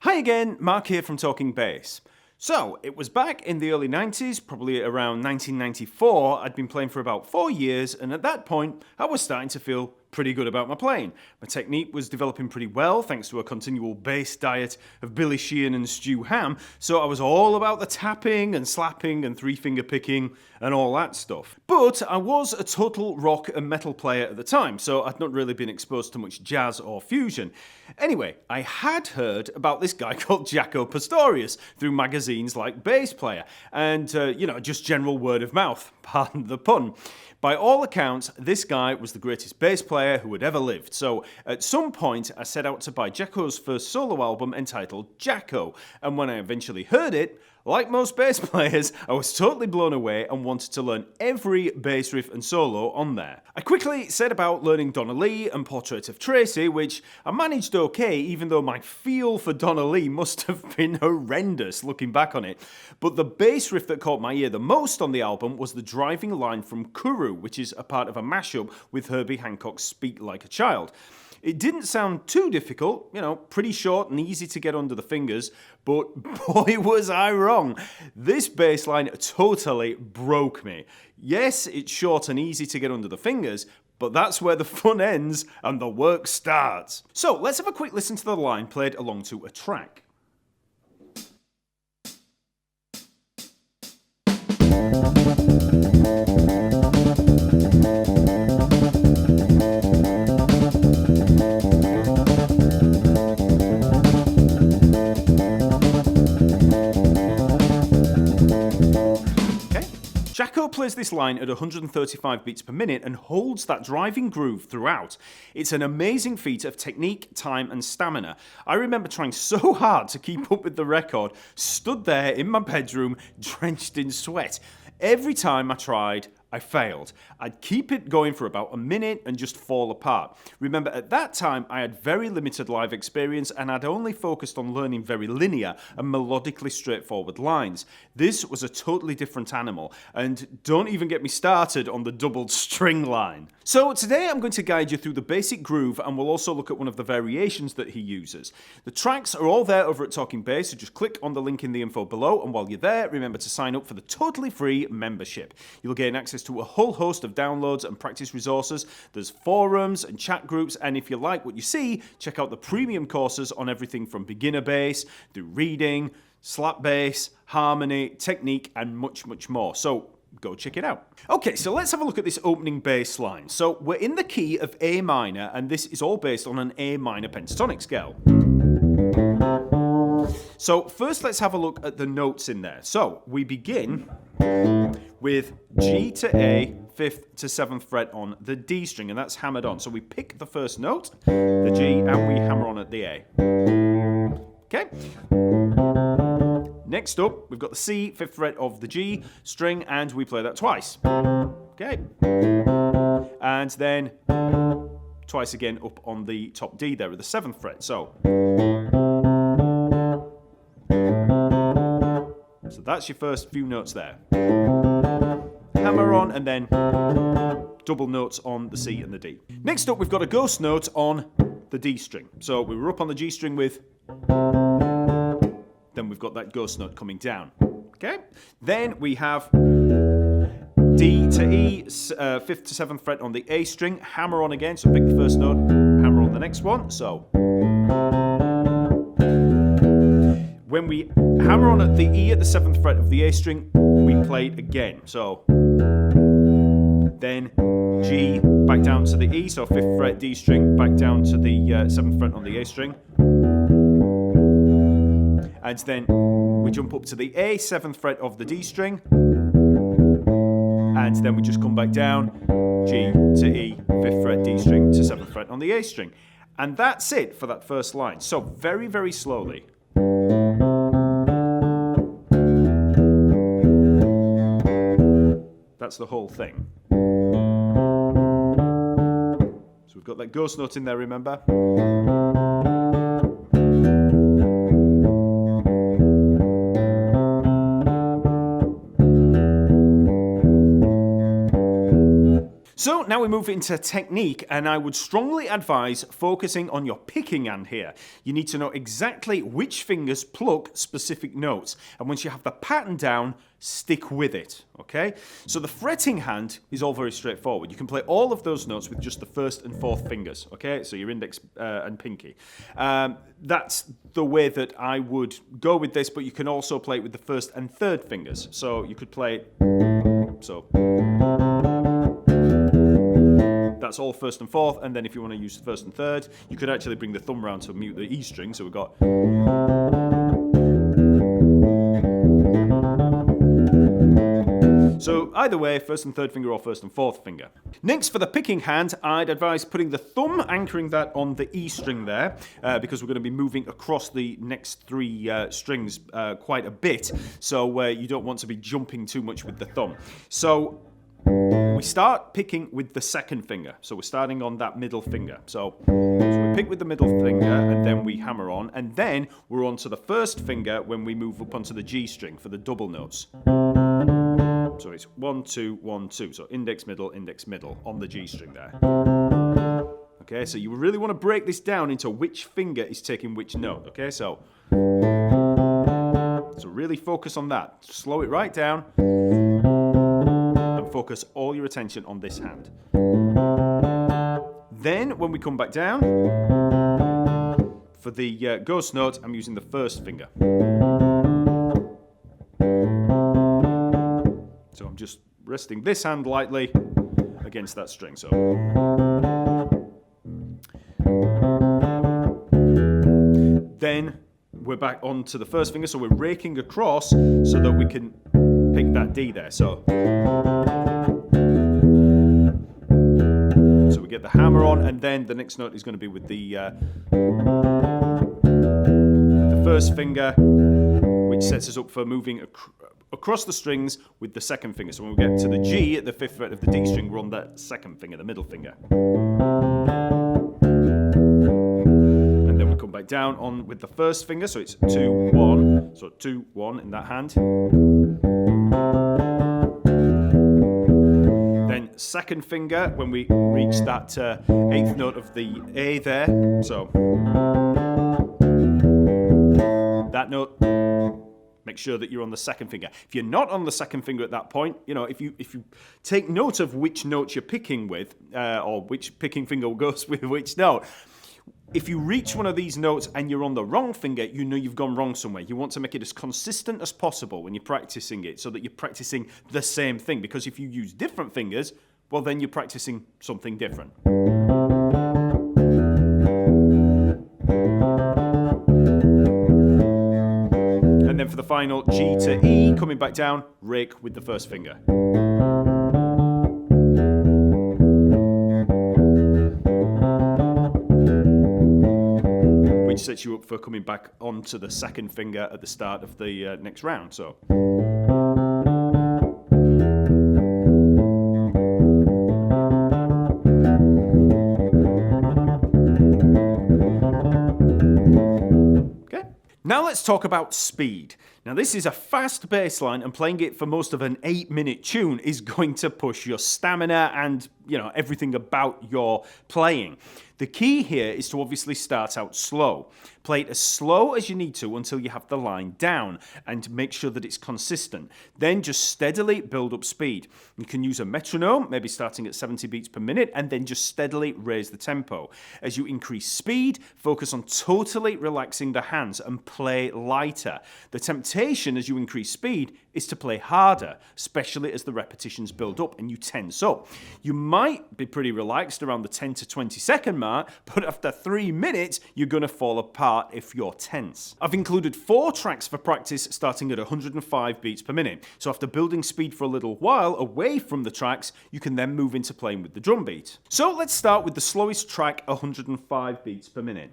Hi again, Mark here from Talkingbass. So, it was back in the early 90s, probably around 1994. I'd been playing for about 4 years, and at that point, I was starting to feel pretty good about my playing. My technique was developing pretty well thanks to a continual bass diet of Billy Sheehan and Stu Ham, so I was all about the tapping and slapping and three-finger picking and all that stuff. But I was a total rock and metal player at the time, so I'd not really been exposed to much jazz or fusion. Anyway, I had heard about this guy called Jaco Pastorius through magazines like Bass Player, and, just general word of mouth, pardon the pun. By all accounts, this guy was the greatest bass player who had ever lived, so at some point I set out to buy Jaco's first solo album entitled Jaco, and when I eventually heard it, like most bass players, I was totally blown away and wanted to learn every bass riff and solo on there. I quickly set about learning Donna Lee and Portrait of Tracy, which I managed okay, even though my feel for Donna Lee must have been horrendous looking back on it. But the bass riff that caught my ear the most on the album was the driving line from Kuru, which is a part of a mashup with Herbie Hancock's Speak Like a Child. It didn't sound too difficult, pretty short and easy to get under the fingers, but boy was I wrong. This bass line totally broke me. Yes, it's short and easy to get under the fingers, but that's where the fun ends and the work starts. So let's have a quick listen to the line played along to a track. Jaco plays this line at 135 beats per minute and holds that driving groove throughout. It's an amazing feat of technique, time and stamina. I remember trying so hard to keep up with the record, stood there in my bedroom drenched in sweat. Every time I tried, I failed. I'd keep it going for about a minute and just fall apart. Remember, at that time, I had very limited live experience and I'd only focused on learning very linear and melodically straightforward lines. This was a totally different animal, and don't even get me started on the doubled string line. So today I'm going to guide you through the basic groove, and we'll also look at one of the variations that he uses. The tracks are all there over at Talkingbass, so just click on the link in the info below, and while you're there, remember to sign up for the totally free membership. You'll gain access to a whole host of downloads and practice resources. There's forums and chat groups, and if you like what you see, check out the premium courses on everything from beginner bass through reading, slap bass, harmony, technique, and much, much more. So go check it out. Okay, so let's have a look at this opening bass line. So we're in the key of A minor, and this is all based on an A minor pentatonic scale. So first let's have a look at the notes in there. So we begin with G to A, 5th to 7th fret on the D string, and that's hammered on. So we pick the first note, the G, and we hammer on at the A. Okay? Next up, we've got the C, 5th fret of the G string, and we play that twice. Okay? And then twice again up on the top D there at the 7th fret. So that's your first few notes there. Hammer on, and then double notes on the C and the D. Next up, we've got a ghost note on the D string. So we were up on the G string with, then we've got that ghost note coming down. Okay? Then we have D to E, 5th to 7th fret on the A string, hammer on again, so pick the first note, hammer on the next one. So when we hammer on at the E at the 7th fret of the A string, we play it again. So then G back down to the E, so 5th fret D string back down to the 7th fret on the A string. And then we jump up to the A, 7th fret of the D string. And then we just come back down, G to E, 5th fret D string to 7th fret on the A string. And that's it for that first line. So very, very slowly. That's the whole thing. So we've got that ghost note in there, remember? So So now we move into technique, and I would strongly advise focusing on your picking hand here. You need to know exactly which fingers pluck specific notes, and once you have the pattern down, stick with it, okay? So the fretting hand is all very straightforward. You can play all of those notes with just the first and fourth fingers, okay? So your index and pinky. That's the way that I would go with this, but you can also play it with the first and third fingers. So you could play it, so that's all first and fourth, and then if you want to use first and third, you could actually bring the thumb round to mute the E string. So we've got. So either way, first and third finger or first and fourth finger. Next, for the picking hand, I'd advise putting the thumb, anchoring that on the E string there, because we're going to be moving across the next three strings quite a bit, so you don't want to be jumping too much with the thumb. So we start picking with the second finger, so we're starting on that middle finger. So we pick with the middle finger, and then we hammer on, and then we're on to the first finger when we move up onto the G string for the double notes. So it's 1, 2, 1, 2. So index, middle on the G string there. Okay, so you really want to break this down into which finger is taking which note. Okay, so really focus on that. Slow it right down and focus all your attention on this hand. Then when we come back down, for the ghost note, I'm using the first finger. So I'm just resting this hand lightly against that string. So then we're back onto the first finger, so we're raking across so that we can pick that D there. So we get the hammer on, and then the next note is going to be with the first finger, which sets us up for moving across the strings with the second finger. So when we get to the G at the 5th fret of the D string, we're on that second finger, the middle finger. And then we come back down on with the first finger, so it's 2, 1. So 2, 1 in that hand. Then second finger when we reach that 8th note of the A there. So that note, make sure that you're on the second finger. If you're not on the second finger at that point, you know, if you take note of which notes you're picking with, or which picking finger goes with which note, if you reach one of these notes and you're on the wrong finger, you know you've gone wrong somewhere. You want to make it as consistent as possible when you're practicing it, so that you're practicing the same thing. Because if you use different fingers, well, then you're practicing something different. And then for the final G to E, coming back down, rake with the first finger. Which sets you up for coming back onto the second finger at the start of the next round. So. Now let's talk about speed. Now this is a fast bass line, and playing it for most of an 8-minute tune is going to push your stamina and, you know, everything about your playing. The key here is to obviously start out slow. Play it as slow as you need to until you have the line down, and make sure that it's consistent. Then just steadily build up speed. You can use a metronome, maybe starting at 70 beats per minute, and then just steadily raise the tempo. As you increase speed, focus on totally relaxing the hands and play lighter. The temptation as you increase speed is to play harder, especially as the repetitions build up and you tense up. You might be pretty relaxed around the 10 to 20 second mark, but after 3 minutes, you're going to fall apart if you're tense. I've included 4 tracks for practice starting at 105 beats per minute. So after building speed for a little while away from the tracks, you can then move into playing with the drum beat. So let's start with the slowest track, 105 beats per minute.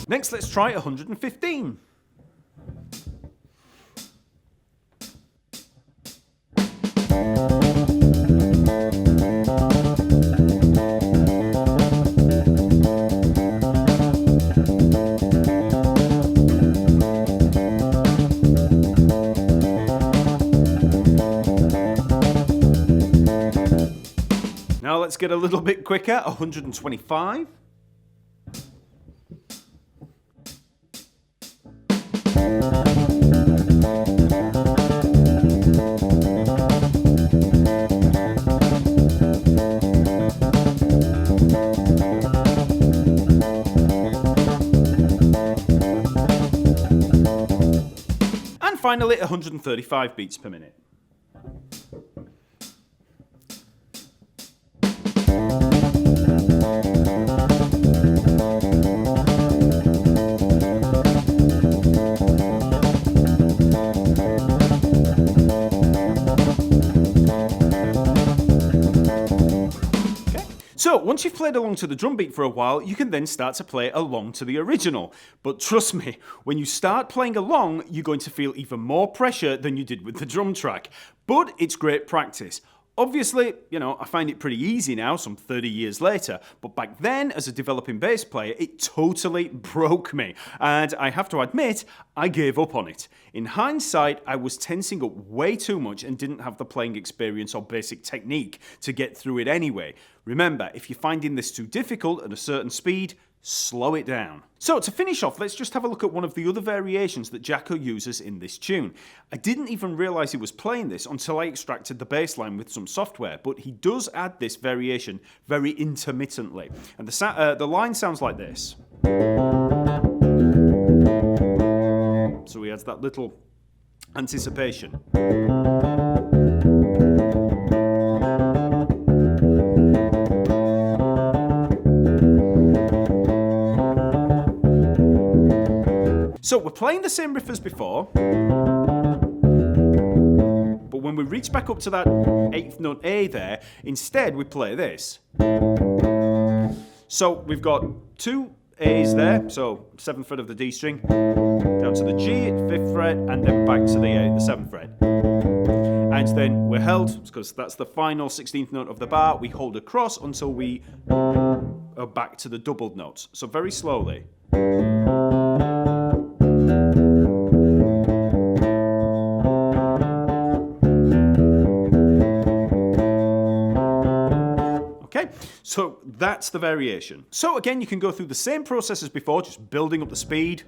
Next, let's try 115. Now let's get a little bit quicker, 125. And finally, 135 beats per minute. So, once you've played along to the drum beat for a while, you can then start to play along to the original. But trust me, when you start playing along, you're going to feel even more pressure than you did with the drum track. But it's great practice. Obviously, I find it pretty easy now, some 30 years later, but back then, as a developing bass player, it totally broke me, and I have to admit, I gave up on it. In hindsight, I was tensing up way too much and didn't have the playing experience or basic technique to get through it anyway. Remember, if you're finding this too difficult at a certain speed, slow it down. So to finish off, let's just have a look at one of the other variations that Jaco uses in this tune. I didn't even realise he was playing this until I extracted the bass line with some software, but he does add this variation very intermittently. And the line sounds like this. So he adds that little anticipation. So we're playing the same riff as before, but when we reach back up to that 8th note A there, instead we play this. So we've got 2 A's there, so 7th fret of the D string, down to the G at 5th fret, and then back to the A at the 7th fret. And then we're held, because that's the final 16th note of the bar, we hold across until we are back to the doubled notes. So very slowly. So that's the variation. So again, you can go through the same process as before, just building up the speed.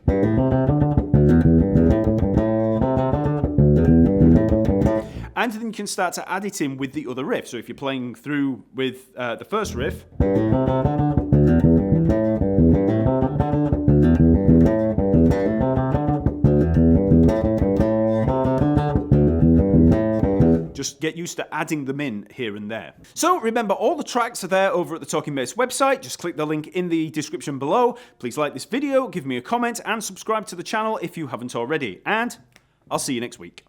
And then you can start to add it in with the other riff. So if you're playing through with the first riff, just get used to adding them in here and there. So remember, all the tracks are there over at the Talkingbass website. Just click the link in the description below. Please like this video, give me a comment, and subscribe to the channel if you haven't already. And I'll see you next week.